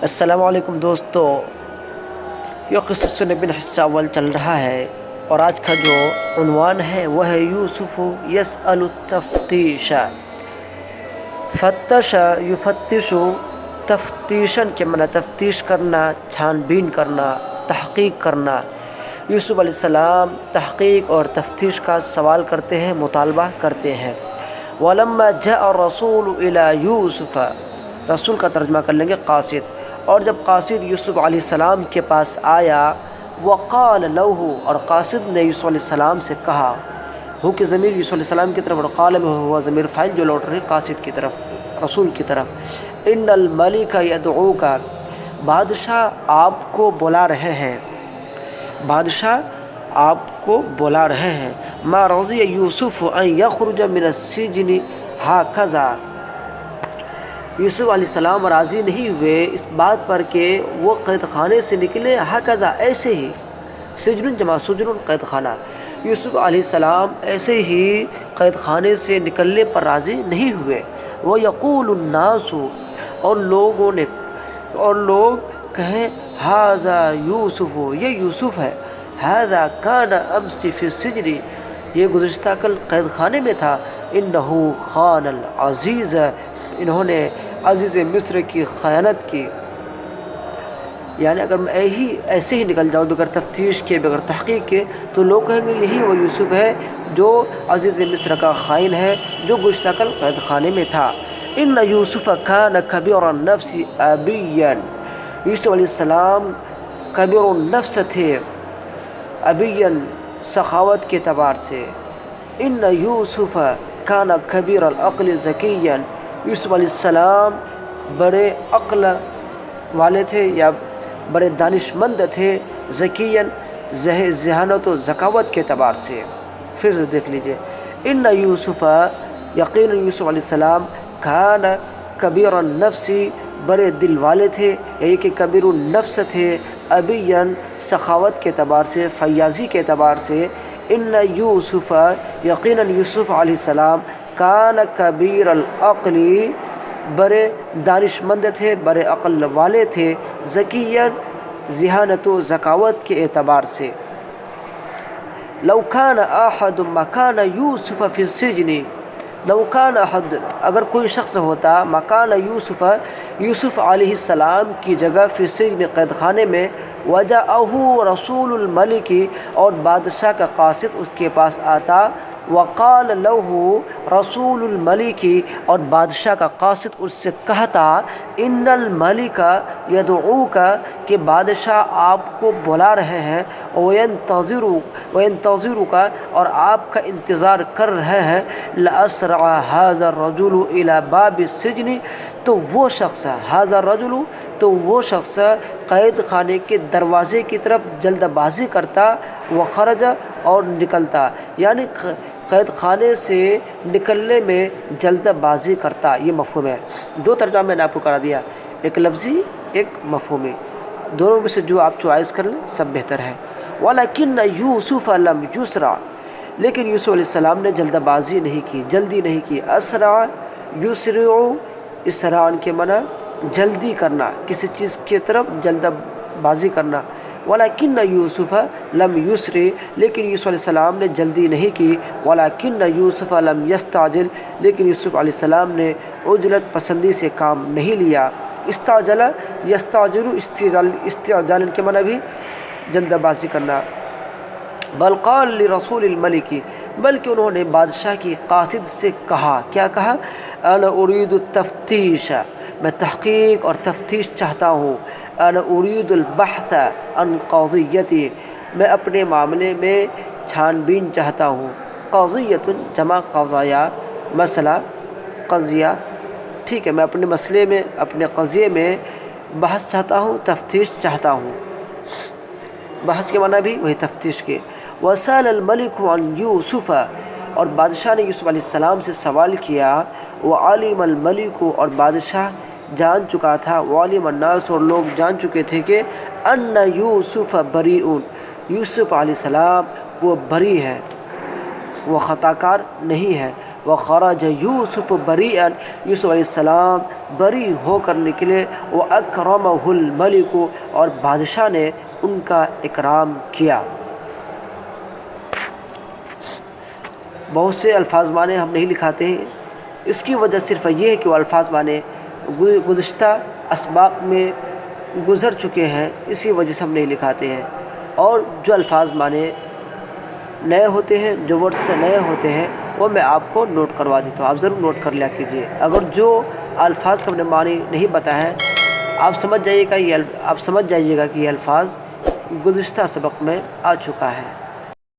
السلام علیکم دوستو، یہ قصہ سننے بن حصہ اول چل رہا ہے اور آج کا جو عنوان ہے وہ ہے یوسف یسأل التفتیش۔ فتش یفتش، تفتیشن کے معنی تفتیش کرنا، چھان بین کرنا، تحقیق کرنا۔ یوسف علیہ السلام تحقیق اور تفتیش کا سوال کرتے ہیں، مطالبہ کرتے ہیں۔ وَلَمَّا جَاءَ الرَّسُولُ إِلَى يُوسُفَ، رسول کا ترجمہ کر لیں گے قاصد۔ اور جب قاصد یوسف علیہ السلام کے پاس آیا، وقال لہ، اور قاصد نے یوسف علیہ السلام سے کہا، ہو کہ ضمیر یوسف علیہ السلام کی طرف اور قال میں ہوا ضمیر فاعل جو لوٹ رہے قاصد کی طرف، رسول کی طرف۔ ان الملک یدعوک، بادشاہ آپ کو بلا رہے ہیں، بادشاہ آپ کو بلا رہے ہیں۔ ما رضی یوسف ان یخرج من السجن ہکذا، یوسف علیہ السلام راضی نہیں ہوئے اس بات پر کہ وہ قید خانے سے نکلے، ہکذا ایسے ہی، سجن جمع سجن قید خانہ، یوسف علیہ السلام ایسے ہی قید خانے سے نکلنے پر راضی نہیں ہوئے۔ وہ یقول الناس، اور لوگ کہیں، ھذا یوسف، یہ یوسف ہے، ھذا کان امس فی السجن، یہ گزشتہ کل قید خانے میں تھا، انہ خان العزیز، انہوں نے عزیز مصر کی خیانت کی۔ یعنی اگر میں ایسے ہی نکل جاؤں بغیر تفتیش کے، بغیر تحقیق کے، تو لوگ کہیں گے یہی وہ یوسف ہے جو عزیز مصر کا خائن ہے، جو گزشتہ کل قید خانے میں تھا۔ ان یوسف کان کبیر النفس ابیا، یوسف علیہ السلام کبیر النفس تھے، ابیا سخاوت کے اعتبار سے۔ ان یوسف کان کبیر العقل ذکیا، یوسف علیہ السلام بڑے عقل والے تھے یا بڑے دانش مند تھے، ذکیاً ذہانت و ذکاوت کے اعتبار سے۔ پھر سے دیکھ لیجئے، ان یوسف، یقینا یوسف علیہ السلام، کان کبیر النفس، بڑے دل والے تھے، یعنی کہ کبیر النفس تھے، ابیاً سخاوت کے اعتبار سے، فیاضی کے اعتبار سے۔ ان یوسف، یقینا یوسف علیہ السلام، کان کبیر العقل، بڑے دانش مند تھے، بڑے عقل والے تھے، ذکیاً ذہانت و ذکاوت کے اعتبار سے۔ لو کان احد مکان یوسف فی السجن، لو کان احد، اگر کوئی شخص ہوتا، مکان یوسف، یوسف علیہ السلام کی جگہ، فی السجن قید خانے میں، وجاءہ رسول الملک، اور بادشاہ کا قاصد اس کے پاس آتا، وقال لہ رسول الملک، اور بادشاہ کا قاصد اس سے کہتا، ان الملک یدعوک، کہ بادشاہ آپ کو بلا رہے ہیں، وینتظرک، اور آپ کا انتظار کر رہے ہیں، لاسرع ھذا الرجل الی باب السجن، تو وہ شخص، ھذا الرجل، تو وہ شخص قید خانے کے دروازے کی طرف جلد بازی کرتا، وخرج، اور نکلتا، یعنی قید خانے سے نکلنے میں جلد بازی کرتا، یہ مفہوم ہے۔ دو ترجمہ میں نے آپ کو کرا دیا، ایک لفظی ایک مفہومی، دونوں میں سے جو آپ چوائس کر لیں سب بہتر ہے۔ وَلَكِنَّ يُوسُفَ لَمْ يُسْرَعْ، لیکن یوسف علیہ السلام نے جلد بازی نہیں کی، جلدی نہیں کی۔ اسرع یسرع، اسراء کے معنی جلدی کرنا، کسی چیز کی طرف جلد بازی کرنا۔ وَلَكِنَّ يُوسُفَ لَمْ يُسْرِعْ، لیکن یوسف علیہ السلام نے جلدی نہیں کی۔ وَلَكِنَّ يُوسُفَ لَمْ يَسْتَعْجِلْ، لیکن یوسف علیہ السلام نے عجلت پسندی سے کام نہیں لیا۔ استعجل یستعجل، استعجال کے معنی بھی جلد بازی کرنا۔ بل قال لرسول الملک، بلکہ انہوں نے بادشاہ کی قاصد سے کہا، کیا کہا؟ انا ارید التفتیش، میں تحقیق اور تفتیش چاہتا ہوں۔ انا ارید البحث عن قضیتی، میں اپنے معاملے میں چھان بین چاہتا ہوں۔ قضیۃ جمع قضایا، مسئلہ قضیہ، ٹھیک ہے، میں اپنے مسئلے میں، اپنے قضیے میں بحث چاہتا ہوں، تفتیش چاہتا ہوں۔ بحث کے معنی بھی وہی تفتیش کے۔ وسأل الملک عن یوسف، اور بادشاہ نے یوسف علیہ السلام سے سوال کیا۔ وعلم الملک، اور بادشاہ جان چکا تھا، وعلم الناس، اور لوگ جان چکے تھے کہ ان یوسف بریء، یوسف علیہ السلام وہ بری ہے، وہ خطا کار نہیں ہے۔ وخرج یوسف بریئا، یوسف علیہ السلام بری ہو کر نکلے، واکرمہ الملک، اور بادشاہ نے ان کا اکرام کیا۔ بہت سے الفاظ معنی ہم نہیں لکھاتے ہیں، اس کی وجہ صرف یہ ہے کہ وہ الفاظ معنی گزشتہ اسباق میں گزر چکے ہیں، اسی وجہ سے ہم نہیں لکھاتے ہیں۔ اور جو الفاظ معنی نئے ہوتے ہیں، جو ورڈ سے نئے ہوتے ہیں، وہ میں آپ کو نوٹ کروا دیتا ہوں، آپ ضرور نوٹ کر لیا کیجیے۔ اگر جو الفاظ کا ہم نے معنی نہیں بتایا ہے، آپ سمجھ جائیے گا کہ یہ الفاظ گزشتہ سبق میں آ چکا ہے۔